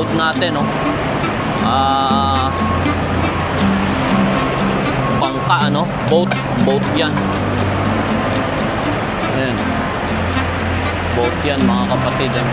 load natin, no? Bangka, ano? Boat yan. Ayan. Boat yan, mga kapatid, ano?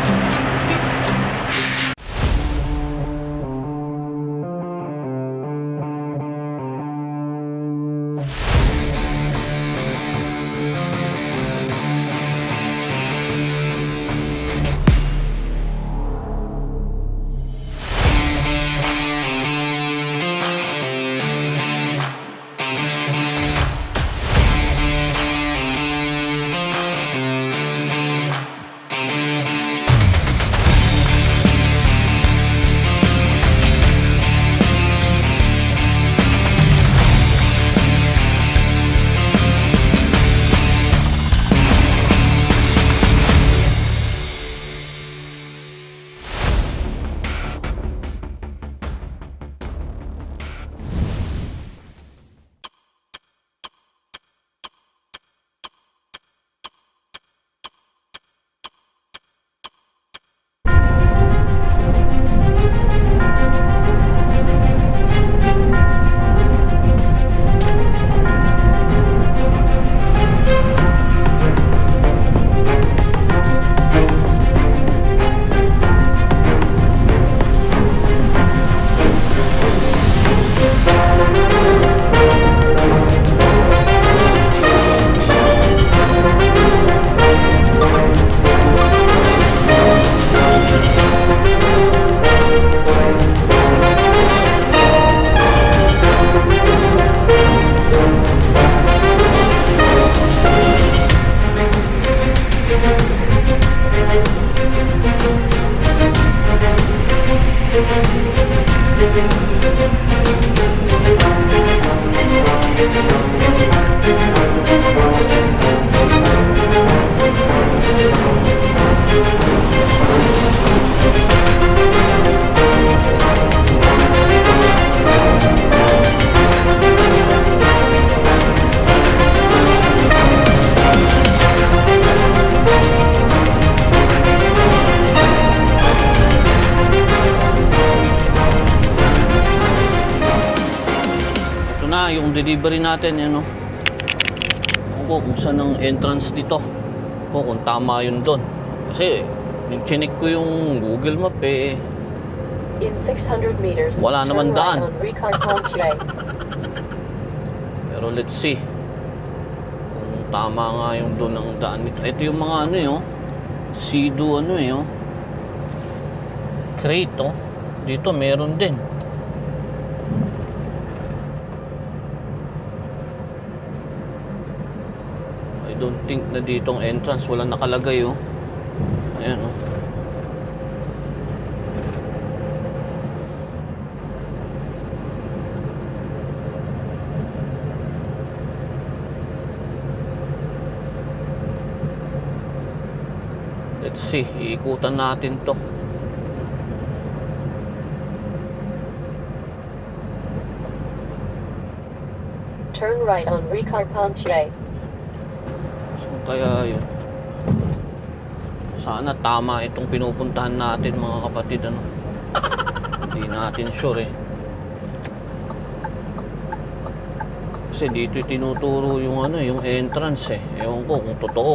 Yung delivery natin, yan, no? Ako kung saan ang entrance dito, o kung tama yun doon, kasi chinek ko yung Google Map, eh in 600 meters wala naman daan. right. Pero let's see kung tama nga yung doon ang daan nito. Ito yung mga ano, eh, oh, Sea-Doo, ano, eh, oh, crate, oh. Dito meron din. Don't think na ditong entrance walang nakalagay, oh. Ayan, oh. Let's see, iikutan natin to. Turn right on Ricard Ponche. Kaya yun, sana tama itong pinupuntahan natin, mga kapatid, ano. Hindi natin sure, eh, kasi dito tinuturo yung ano, yung entrance, eh. Ewan ko kung totoo.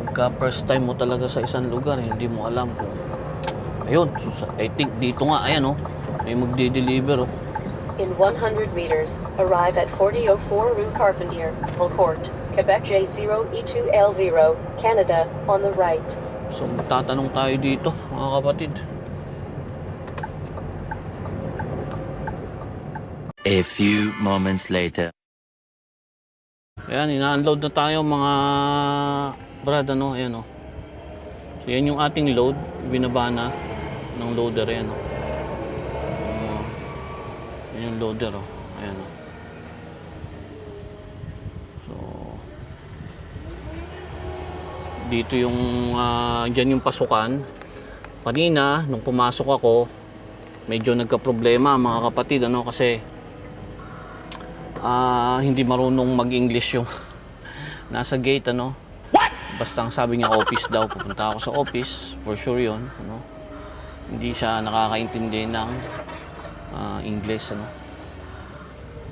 Pagka first time mo talaga sa isang lugar, eh, hindi mo alam kung ayun. I think dito nga, ayan, oh, may magde-deliver, oh. In 100 meters, arrive at 4004 Rue Carpentier, Valcourt, Quebec J0E2L0, Canada, on the right. So, magtatanong tayo dito, mga kapatid. A few moments later. Ayan, ina-unload na tayo, mga brad, ano, ayan, oh. So, yan yung ating load, binaba na ng loader, ayan, oh. Yung loader, oh. Ayan, oh. So dito yung dyan yung pasukan. Kanina nung pumasok ako, medyo nagka-problema, mga kapatid, ano, kasi hindi marunong mag-English yung nasa gate, ano. basta ang sabi niya office daw, pupunta ako sa office, for sure yun, ano. Hindi siya nakakaintindi ng English, ano.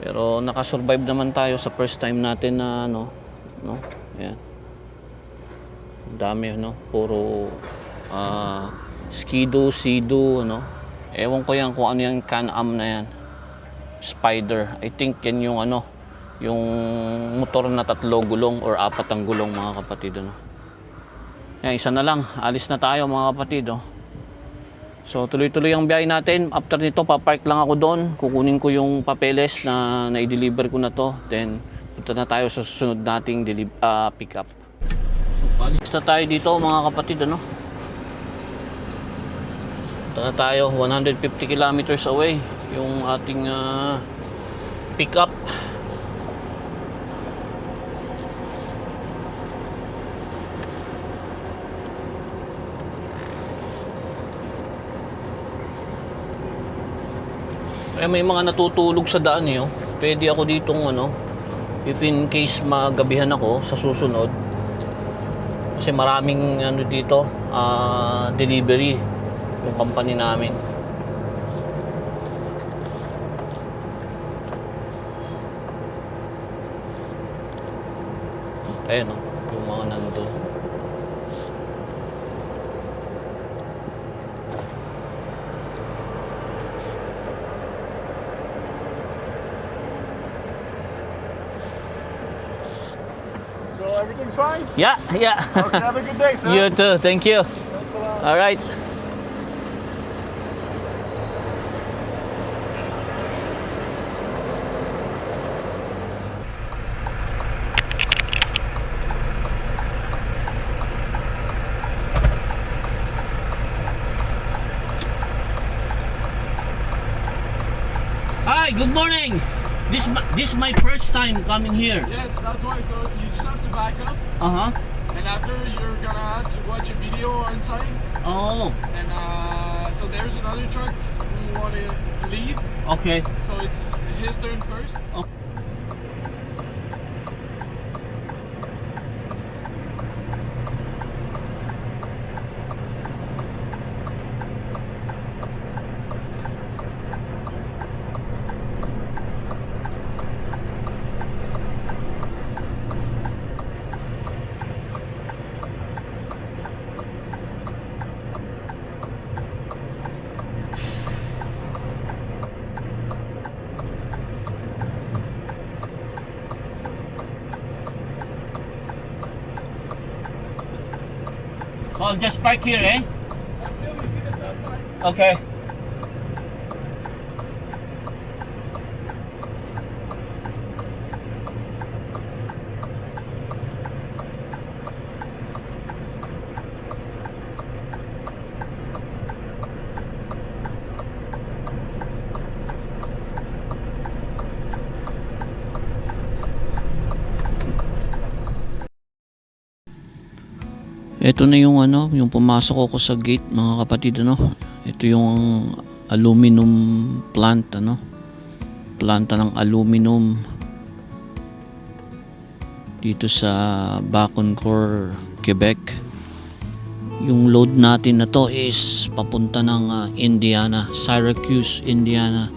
Pero nakasurvive naman tayo sa first time natin na ano, no? Ayan. Ang dami, no? Puro Ski-Doo, Sea-Doo, ano. Ewan ko yan kung ano yung Can-Am na yan. Spider. I think yan yung ano, yung motor na 3 gulong or 4 ang gulong, mga kapatid, ano. Yan, isa na lang. Alis na tayo, mga kapatid, oh. So tuloy-tuloy ang biyahe natin. After nito, papark lang ako doon. Kukunin ko yung papeles na i-deliver ko na to. Then punta na tayo sa susunod nating pick up. So alis na tayo dito, mga kapatid, ano. Punta na tayo, 150 kilometers away yung ating pick up. Kaya may mga natutulog sa daan niyo. Pwede ako ditong ano, if in case magabihan ako sa susunod. Kasi maraming ano dito, delivery yung company namin. Ayan, oh, yung mga nandun. So everything's fine? Yeah. Okay, have a good day, sir. You too. Thank you. Thanks a lot. All right. Hi, good morning. This is my first time coming here. Yes, that's why. So you just have to back up, Uh-huh. and after you're gonna have to watch a video inside. Oh, And so there's another truck who want to leave. okay. So it's his turn first. So I'll just park here, eh? Until you see the stop sign. Okay. Ito na yung ano, yung pumasok ako sa gate, mga kapatid, ano. Ito yung aluminum plant, ano. Planta ng aluminum dito sa Baconcourt, Quebec. Yung load natin na to is papunta ng Indiana, Syracuse, Indiana.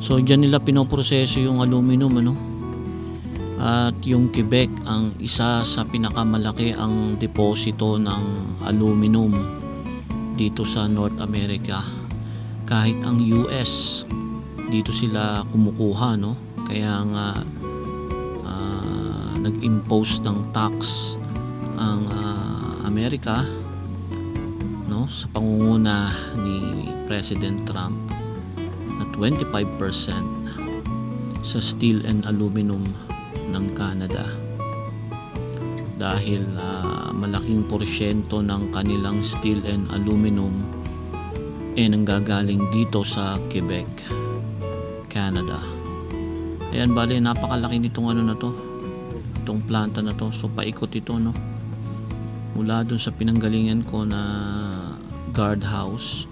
So diyan nila pinoproseso yung aluminum, ano. At yung Quebec ang isa sa pinakamalaki ang deposito ng aluminum dito sa North America. Kahit ang US, dito sila kumukuha, no? Kaya nga nag-impose ng tax ang Amerika, no, sa pangunguna ni President Trump na 25% sa steel and aluminum ng Canada, dahil malaking porsyento ng kanilang steel and aluminum nanggagaling dito sa Quebec, Canada. Ayan, bale napakalaki nitong ano na to, itong planta na to. So paikot ito, no, mula dun sa pinanggalingan ko na guardhouse,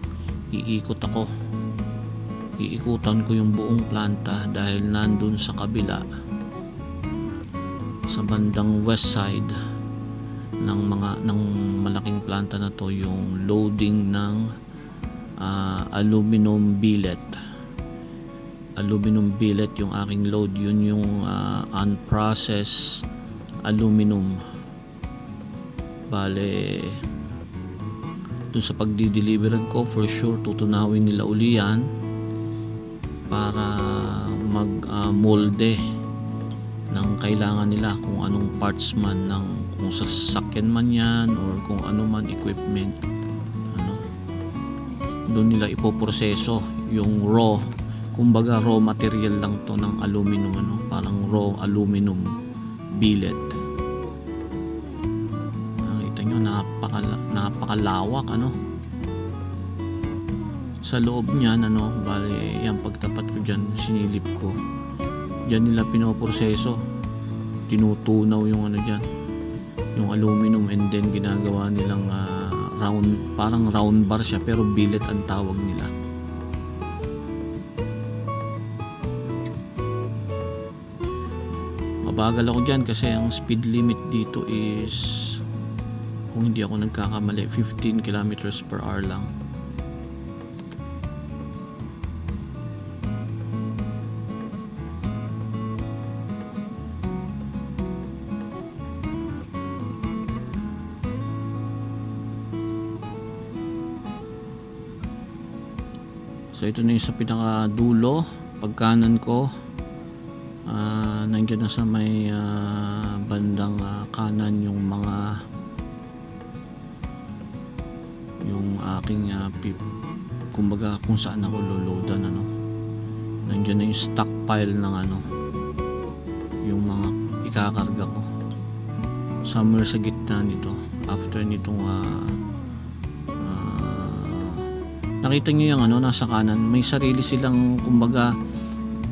iikutan ko yung buong planta dahil nandun sa kabila, sa bandang west side, ng malaking planta na to yung loading ng aluminum billet. Aluminum billet yung aking load, yun yung unprocessed aluminum. Bale, dun sa pagdi-deliveran ko, for sure tutunawin nila uli yan para mag-molde ng kailangan nila, kung anong parts man, ng kung sa sasakyan man yan or kung ano man equipment, ano, doon nila ipoproseso yung raw, kumbaga raw material lang to ng aluminum, ano, parang raw aluminum billet. Nakita nyo, napakalawak, ano. Sa loob niyan, ano, bali yan, pagtapat ko dyan, sinilip ko, dyan nila pinoproseso, tinutunaw yung ano dyan, yung aluminum, and then ginagawa nilang round, parang round bar siya pero billet ang tawag nila. Mabagal ako dyan kasi ang speed limit dito is, kung hindi ako nagkakamali, 15 kilometers per hour lang. So ito na yung sa pinakadulo, pagkanan ko, nandiyan na sa may bandang kanan yung mga, yung aking kumbaga kung saan ako loloadan, ano. Nandiyan na yung stockpile ng ano, yung mga ikakarga ko, somewhere sa gitna nito. After nitong nakita nyo yung ano, nasa kanan, may sarili silang, kumbaga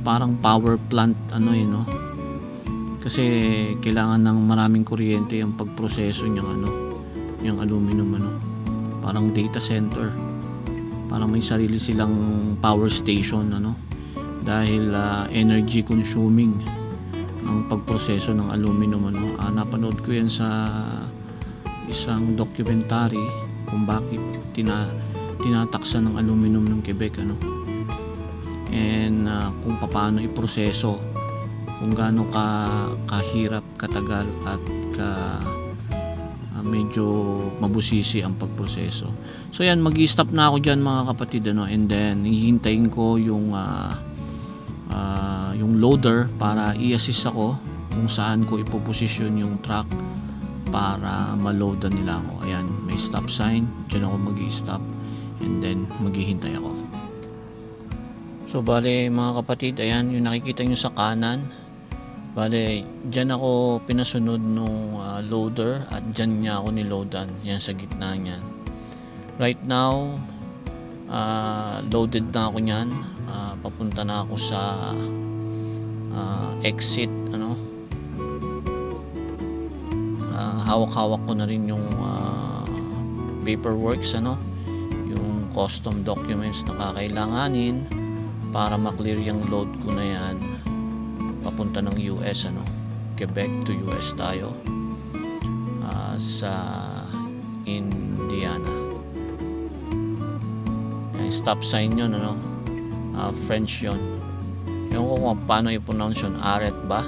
parang power plant, ano yun, no? Kasi kailangan ng maraming kuryente yung pagproseso niyang ano, yung aluminum, ano, parang data center, parang may sarili silang power station, ano, dahil energy consuming ang pagproseso ng aluminum, ano. Napanood ko yan sa isang documentary kung bakit tinataksan ng aluminum ng Quebec, ano, and kung paano iproseso, kung gaano kahirap, katagal at medyo mabusisi ang pagproseso. So yan, mag-i-stop na ako dyan, mga kapatid, ano, and then hihintayin ko yung loader para i-assist ako kung saan ko ipoposisyon yung truck para maloadan nila ako. Ayan, may stop sign, dyan ako mag-i-stop, and then maghihintay ako. So bale, mga kapatid, ayan yung nakikita nyo sa kanan, bale dyan ako pinasunod nung loader at dyan niya ako niloadan, yan sa gitna niyan. Right now loaded na ako niyan, papunta na ako sa exit, ano. Hawak-hawak ko na rin yung paperworks, ano, yung custom documents na kakailanganin para maklear yung load ko na yan papunta ng US, ano, Quebec to US tayo, sa Indiana. Yung stop sign yun, ano, French yun, yung kung paano i-pronounce yun, Aret ba?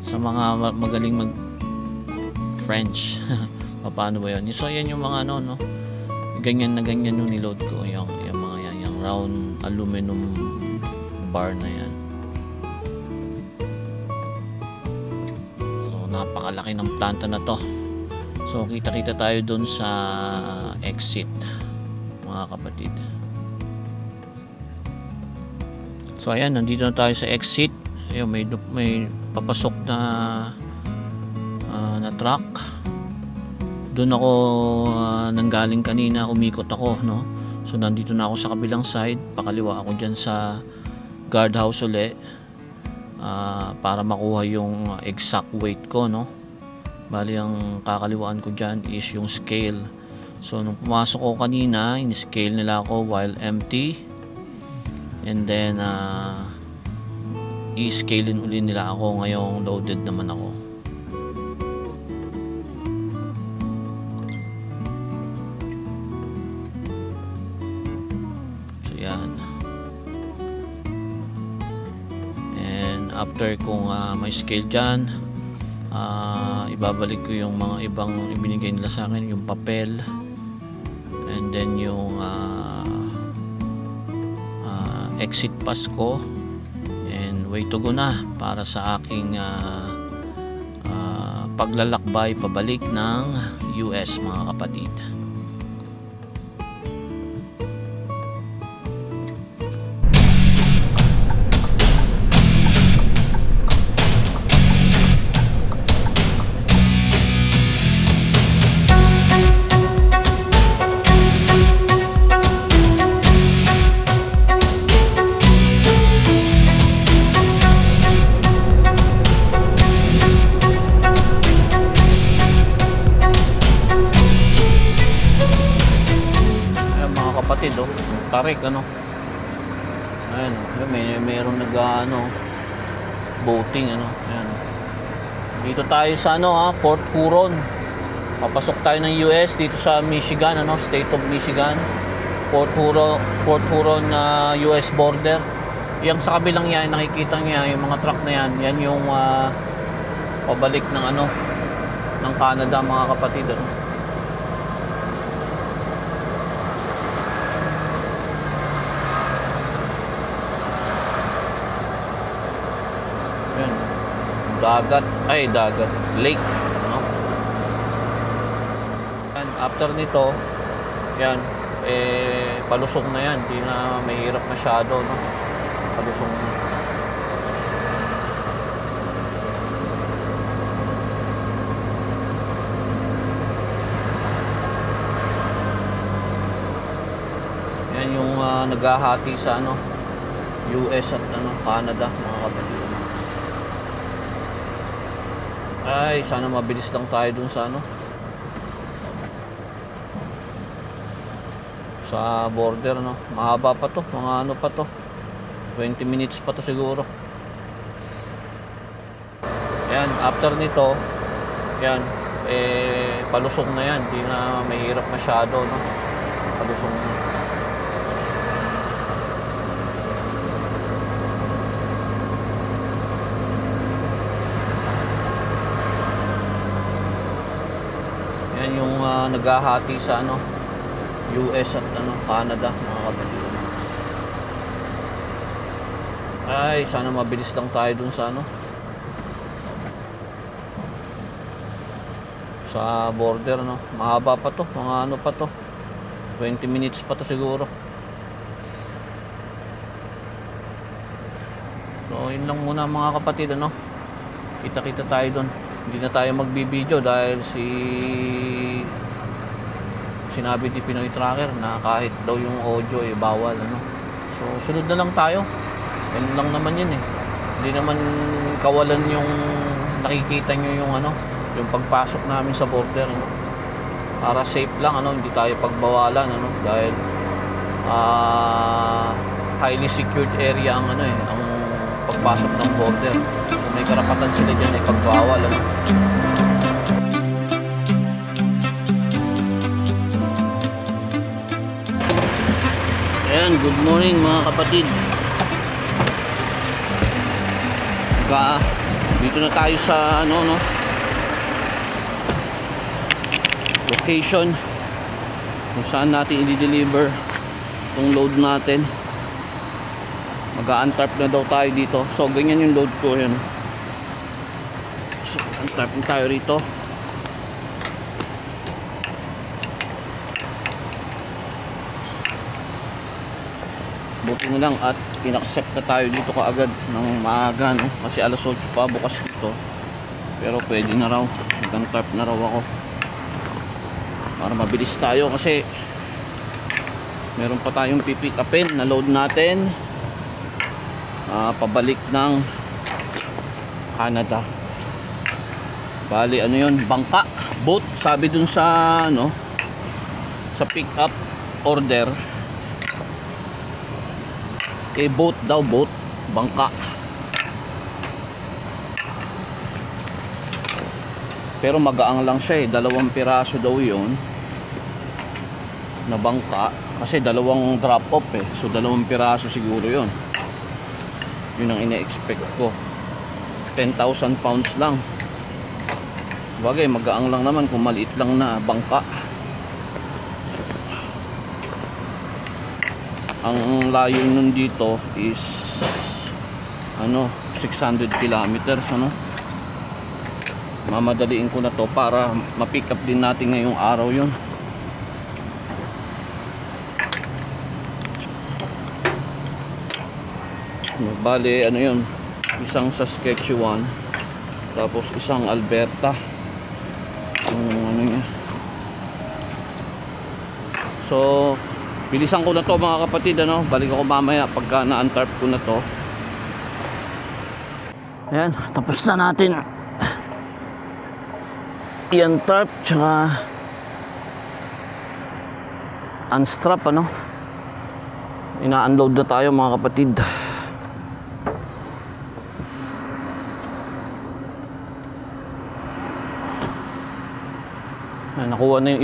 Sa mga magaling mag French paano ba yun? So yan yung mga ano, no, ganyan na ganyan yung niload ko, yung mga yan, yung round aluminum bar na yan. So napakalaki ng planta na to. So kita-kita tayo dun sa exit, mga kapatid. So ayan, nandito na tayo sa exit. Ayun, may papasok na truck. Doon ako nanggaling kanina, umikot ako, no. So nandito na ako sa kabilang side, pakaliwa ako dyan sa guardhouse uli, para makuha yung exact weight ko, no. Bali ang kakaliwaan ko dyan is yung scale. So nung pumasok ko kanina, in-scale nila ako while empty, and then i-scale uli nila ako ngayong loaded naman ako. after kung may scale dyan, ibabalik ko yung mga ibang ibinigay nila sa akin, yung papel, and then yung exit pass ko, and way to go na para sa aking paglalakbay pabalik ng US, mga kapatid. Kapatid, oh, tarik, ano, ayan, mayroong boating, ano, ayan. Dito tayo sa Port Huron. Papasok tayo ng US dito sa Michigan, State of Michigan. Port Huron US border. Yung sa kabilang yan, nakikita niya yung mga truck na yan yung pabalik ng ng Canada, mga kapatid, ano. Dagat, lake, and after nito, yan, palusong na yan, hindi na mahirap masyado, palusong na. Yan yung naghahati sa US at Canada, mga kapatid. Ay, sana mabilis lang tayo dun sa sa border, mahaba pa to, mga pa to, 20 minutes pa to siguro. Yan, after nito, yan, palusong na yan, hindi na mahirap masyado, palusong na. Yung naghahati sa US at Canada, mga kapatid. Ay, sana mabilis lang tayo dun sa sa border, mahaba pa to, mga pa to, 20 minutes pa to siguro. So yun lang muna, mga kapatid, kita-kita tayo dun. Hindi na tayo magbibideo dahil sinabi ni Pinoy Tracker na kahit daw yung audio bawal, So sunod na lang tayo. Yan lang naman yun. Hindi naman kawalan yung nakikita nyo yung pagpasok namin sa border, Para safe lang, hindi tayo pagbawalan, dahil highly secured area ang ang pagpasok ng border. So may karapatan sila dyan pagbawal, Ayan, good morning, mga kapatid. Dito na tayo sa location kung saan natin i-deliver itong load natin. Mag-a-untarp na daw tayo dito. So ganyan yung load ko, yan. So untarp na tayo rito. Buti na lang at in-accept na tayo dito kaagad ng maaga, kasi alas 8 pa bukas dito. Pero pwede na raw, mag-untarp na raw ako para mabilis tayo, kasi meron pa tayong pipick upin na load natin pabalik ng Canada. Bali yun, bangka, boat, sabi dun sa sa pick up order, boat daw, boat, bangka. Pero magaang lang siya, 2 piraso daw yun na bangka, kasi 2 drop off, so 2 piraso siguro yun. Yun ang ina-expect ko. 10,000 pounds lang. Bagay, magaang lang naman kung maliit lang na bangka. Ang layo nun dito is 600 kilometers. Mamadaliin ko na to para ma-pick up din natin ngayong araw yun. Bale, yun, isang Saskatchewan, tapos isang Alberta. Yung niya. So, bilisan ko na to mga kapatid, balik ako mamaya pagka na-untarp ko na to. Ayan, tapos na natin i-untarp tsaka unstrap, ina-unload na tayo mga kapatid. Nakuha na yung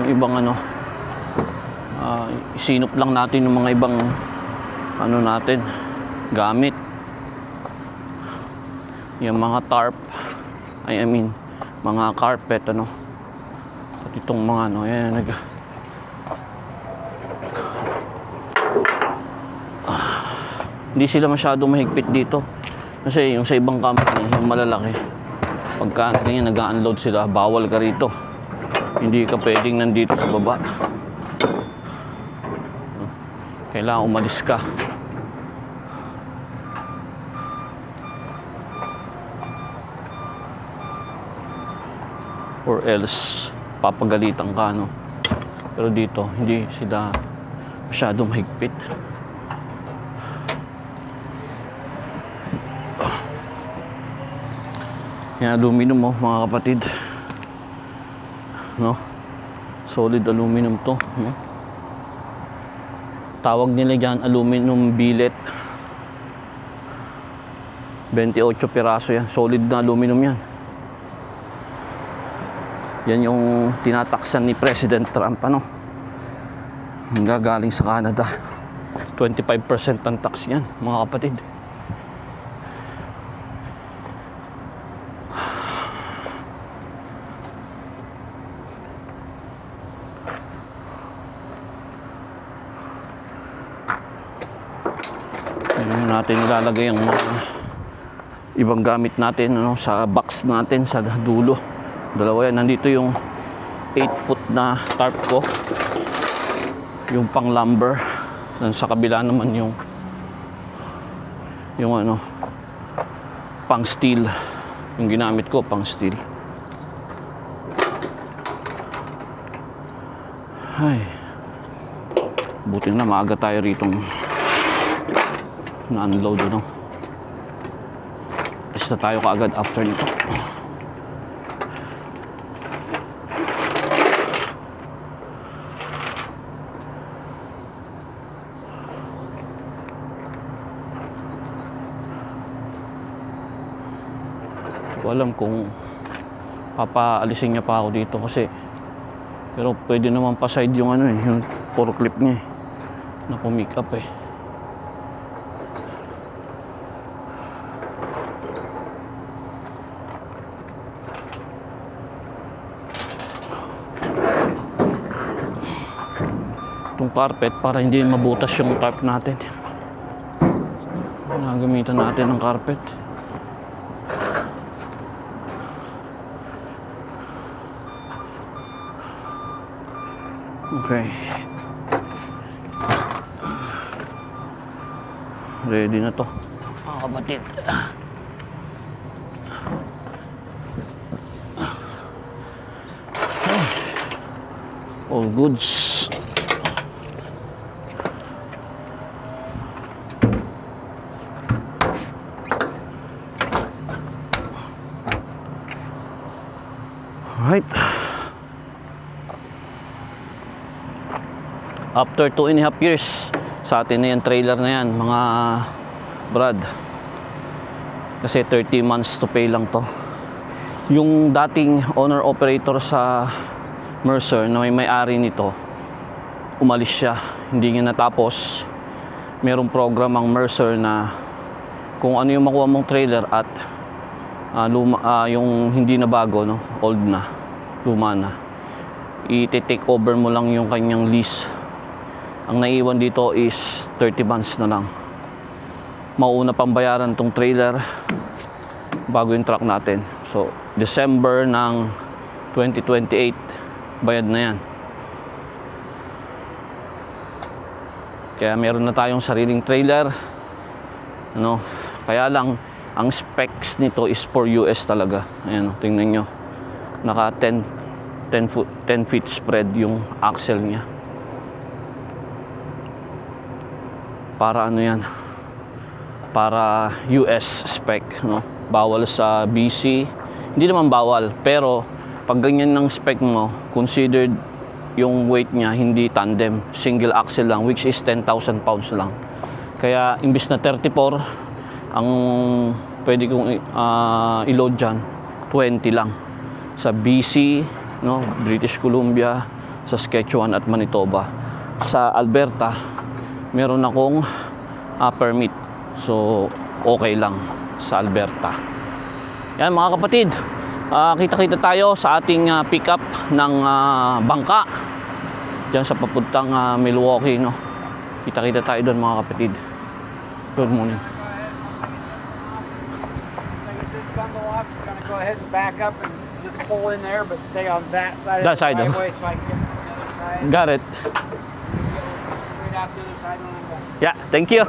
ibang isinop lang natin yung mga ibang natin gamit, yung mga tarp, mga carpet, at itong mga yan, hindi sila masyadong mahigpit dito kasi yung sa ibang company, yung malalaki, pagka ganyan nag-unload sila, bawal ka rito, hindi ka pwedeng nandito sa baba, kailangan umalis ka. Or else papagalitan ka, pero dito hindi sila masyadong mahigpit. Yan, aluminum mga kapatid, solid aluminum to, tawag nila dyan aluminum billet. 28 piraso yan, solid na aluminum yan. Yan yung tinataksan ni President Trump, galing sa Canada. 25% ang tax yan mga kapatid. Natin ilalagay ang mga ibang gamit natin sa box natin sa dulo. Dalawa yan. Nandito yung 8-foot na tarp ko, yung pang lumber. Sa kabila naman yung pang steel, yung ginamit ko pang steel. Ay, buti na maaga tayo rito na-unload, basta tayo kaagad after nito. Hindi ko alam kung papaalisin niya pa ako dito kasi, pero pwede naman pa side yung yung forklift niya na pumick up carpet para hindi mabutas yung tarp natin. Nagamitan natin ng carpet. Okay. Ready na to, mga kapatid. All goods. Right. After 2.5 years, sa atin na yan, trailer na yan, mga brad. Kasi 30 months to pay lang to. Yung dating owner-operator sa Mercer na may-ari nito, umalis siya. Hindi niya natapos. Merong program ang Mercer na kung ano yung makuha mong trailer at yung hindi na bago, no, old na, luma na, i-take over mo lang yung kanyang lease. Ang naiwan dito is 30 months na lang. Mauuna pang bayaran tong trailer bago yung truck natin. So December ng 2028 bayad na yan. Kaya meron na tayong sariling trailer, ano. Kaya lang ang specs nito is for US talaga. Ayan, tingnan nyo, naka 10 feet spread yung axle niya. Para ano yan, para US spec, no? Bawal sa BC. Hindi naman bawal, pero pag ganyan ng spec mo, considered yung weight niya hindi tandem, single axle lang, which is 10,000 pounds lang. Kaya imbis na 34 ang pwede kong i-load dyan, 20 lang sa BC, no, British Columbia, Saskatchewan at Manitoba. Sa Alberta meron akong permit, so okay lang sa Alberta. Yan mga kapatid, kita-kita tayo sa ating pickup ng bangka dyan sa papuntang Milwaukee, no. Kita-kita tayo doon mga kapatid. Good morning. Bundle off, gonna go ahead and back up and just pull in there, but stay on that side That of the side, driveway so I can get to the other side. Got it. Straight out the other side when I'm done. Yeah, thank you.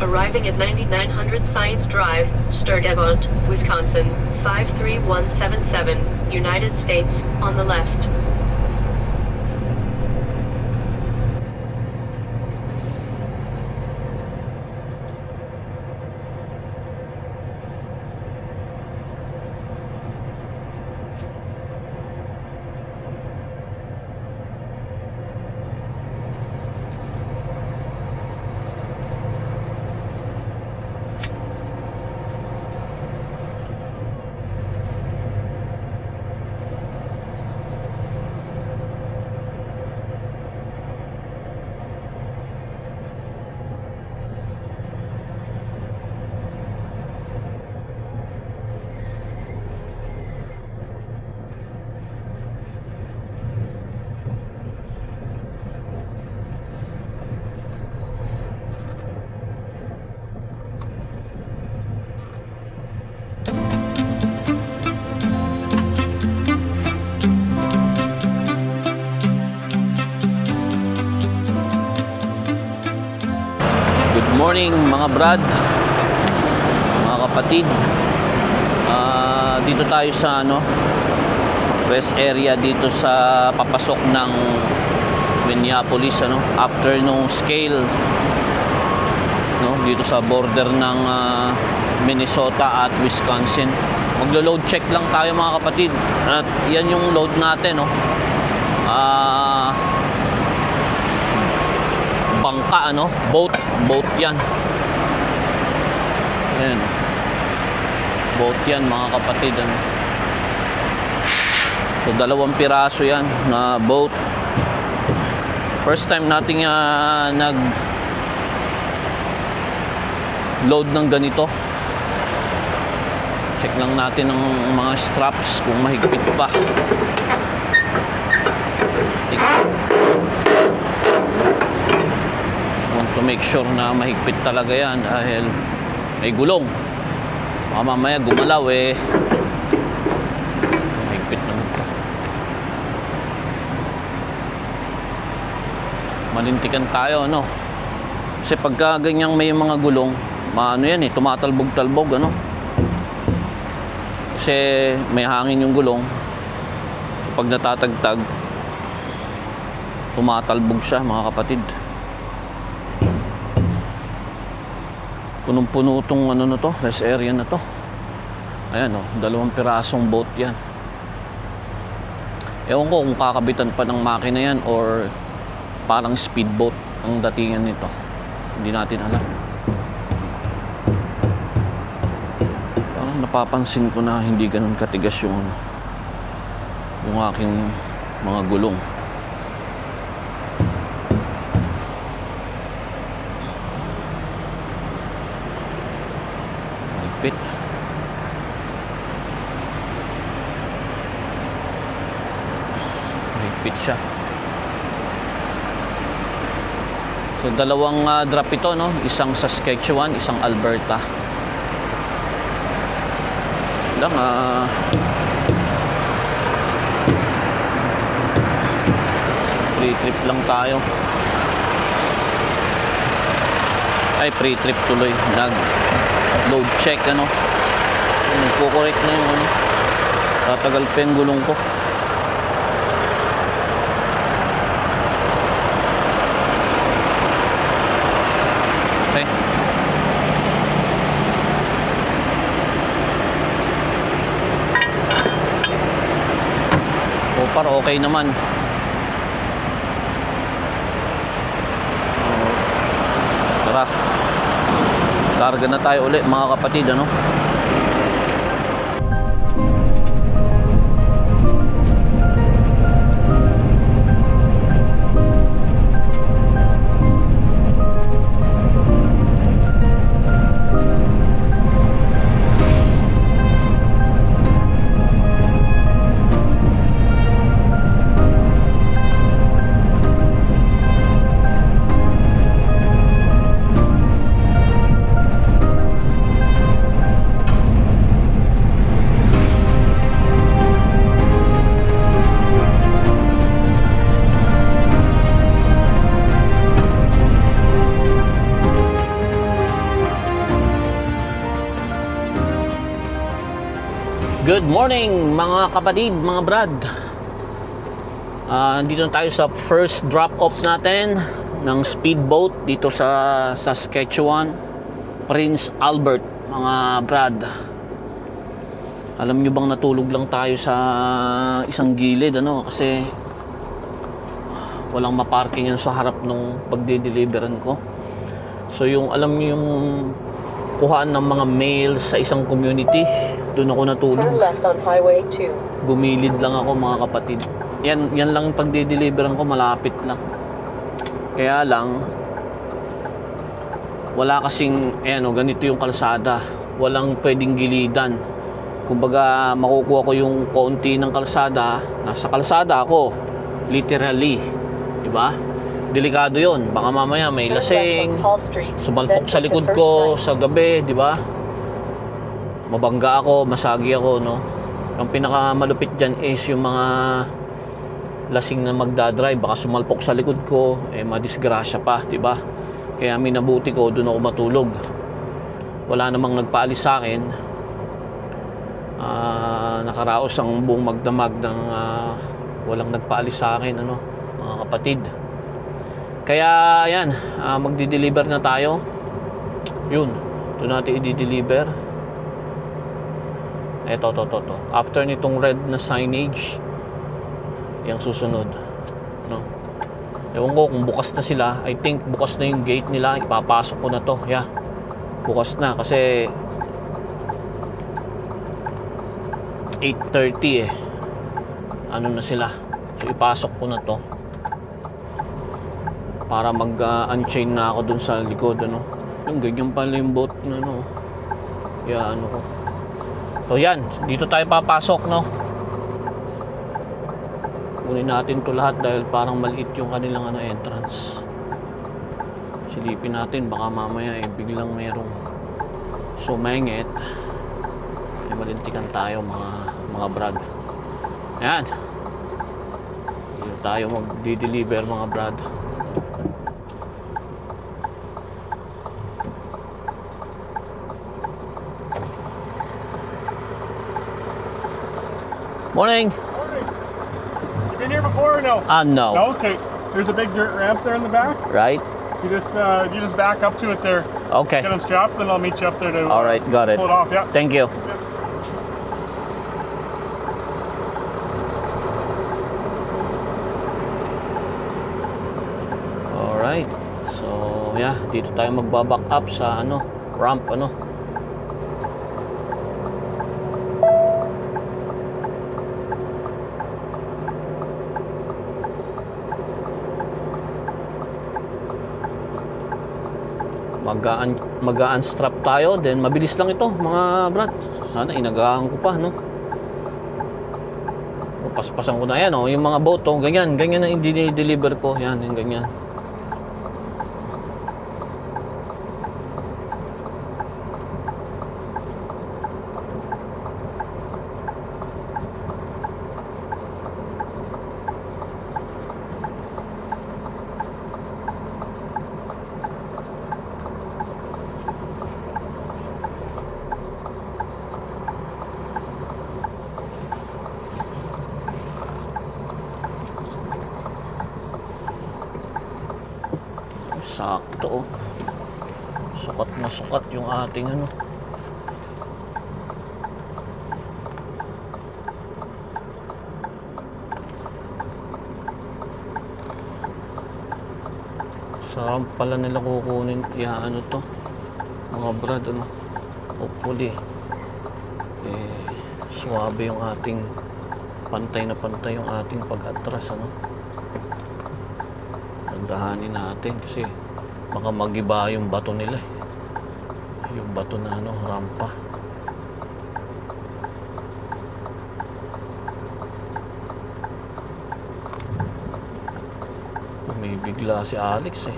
Arriving at 9900 Science Drive, Sturdivant, Wisconsin, 53177, United States, on the left. Good morning mga brad, mga kapatid. Dito tayo sa rest area dito sa papasok ng Minneapolis, after nung scale, dito sa border ng Minnesota at Wisconsin. Maglo-load check lang tayo mga kapatid. At yan yung load natin, bangka, boat yan. Ayan, boat yan mga kapatid, so 2 piraso yan na boat. First time nating nag load ng ganito. Check lang natin ang mga straps kung mahigpit pa. Want to make sure na mahigpit talaga yan dahil may gulong. Baka mamaya gumalaw eh. Higpit naman to. Malintikan tayo, ano? Kasi pagka ganyang may mga gulong, maano yan eh, tumatalbog-talbog, ano? Kasi may hangin yung gulong. So pag natatagtag, tumatalbog siya, mga kapatid. Punong-puno tong ano na to, rest area na to. Ayan oh, 2 pirasong boat yan. Ewan ko kung kakabitan pa ng makina yan or parang speedboat ang datingan nito. Hindi natin alam. Parang napapansin ko na hindi ganun katigas yung aking mga gulong. Higpit. Higpit siya. So 2 drop ito, no? Isang Saskatchewan, isang Alberta. Lang free trip lang tayo. Ay, free trip tuloy. Nag-load check, ano? Nagko-correct na yung ano. Tatagal pa yung gulong ko. Okay. So far, okay naman. Tara. Karga na tayo ulit, mga kapatid, ano? Good morning mga kapatid, mga brad. Dito na tayo sa first drop off natin ng speedboat dito sa Saskatchewan, Prince Albert, mga brad. Alam nyo bang natulog lang tayo sa isang gilid, ano? Kasi walang maparking yan sa harap nung pagde-deliveran ko. So yung alam nyo yung kuhaan ng mga mail sa isang community, doon ako natulog. Turn left on Highway 2. Gumilid lang ako, mga kapatid. Yan lang pagde-deliveran ko, malapit lang. Kaya lang wala kasing ganito yung kalsada. Walang pwedeng gilidan. Kumbaga makukuha ko yung konti ng kalsada, nasa kalsada ako. Literally, 'di ba? Delikado 'yon. Baka mamaya may lasing, sumalpok sa likod ko sa gabi, 'di ba? Mabangga ako, masagi ako, no? Ang pinakamalupit dyan is yung mga lasing na magdadrive, baka sumalpok sa likod ko, madisgrasya pa, di ba? Kaya minabuti ko, doon ako matulog. Wala namang nagpaalis sa akin. Nakaraos ang buong magdamag ng walang nagpaalis sa akin, ano, mga kapatid. Kaya, yan, magdi-deliver na tayo. Yun, doon natin i-deliver. Ito. After nitong red na signage, yung susunod, no? Ewan ko kung bukas na sila. I think bukas na yung gate nila. Ipapasok ko na to. Yeah. Bukas na kasi 8:30 ano na sila. So ipasok ko na to para mag-unchain na ako dun sa likod, ano. Yung ganyan pala yung boat na, ano. Yeah, ano ko. So yan, dito tayo papasok, no. Kunin natin to lahat dahil parang maliit yung kanilang entrance. Silipin natin, baka mamaya biglang merong sumengit. May malintikan tayo mga brad. Ayan. Dito tayo mag-deliver mga brad. Morning. Morning. You been here before or no? No. No? Okay. There's a big dirt ramp there in the back. Right? You just back up to it there. Okay. Get them strapped, then I'll meet you up there to All right, got it. pull it off. Yeah. Thank you. Alright. So, yeah, dito tayo magbaback up sa ramp Magaan strap tayo, then mabilis lang ito mga brad. Sana inagahan ko pa paspasan ko na yan yung mga boat ganyan ang i-deliver ko yan, yung ganyan. Sakto sukat na sukat yung ating sarap pala nila kukunin to mga brad hopefully suwabe yung ating pantay na pantay yung ating pag-atras dahanin natin kasi baka magiba yung bato nila yung bato na rampa. Bumibigla si Alex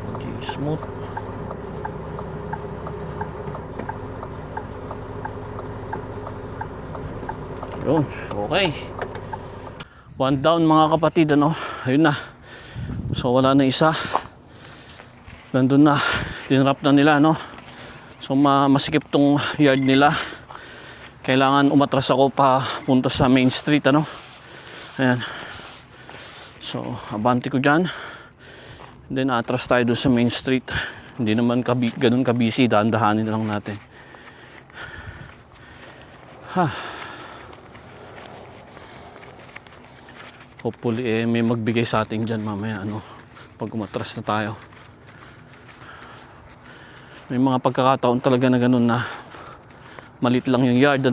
hindi smooth. Yun, okay. One down mga kapatid ayun na. So wala na isa. Nandun na. Tinrap na nila So masikip tong yard nila. Kailangan umatras ako pa punta sa main street Ayan. So abante ko dyan. Then atras tayo doon sa main street. Hindi naman ganun kabisi. Dahan-dahanin lang natin. Hopefully may magbigay sa atin dyan mamaya pag umatras na tayo. May mga pagkakataon talaga na ganun na malit lang yung yard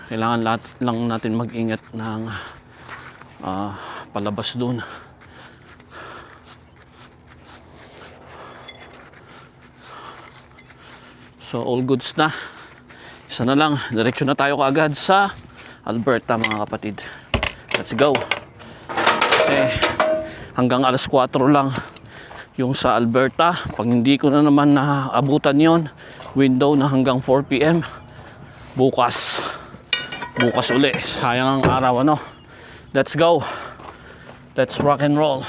kailangan lahat lang natin mag-ingat ng palabas doon. So all goods na. Isa na lang, direksyon na tayo kaagad sa Alberta mga kapatid. Let's go. Kasi hanggang alas 4 lang yung sa Alberta. Pag hindi ko na naman naabutan yon, window na hanggang 4 PM. Bukas uli. Sayang ang araw Let's go. Let's rock and roll.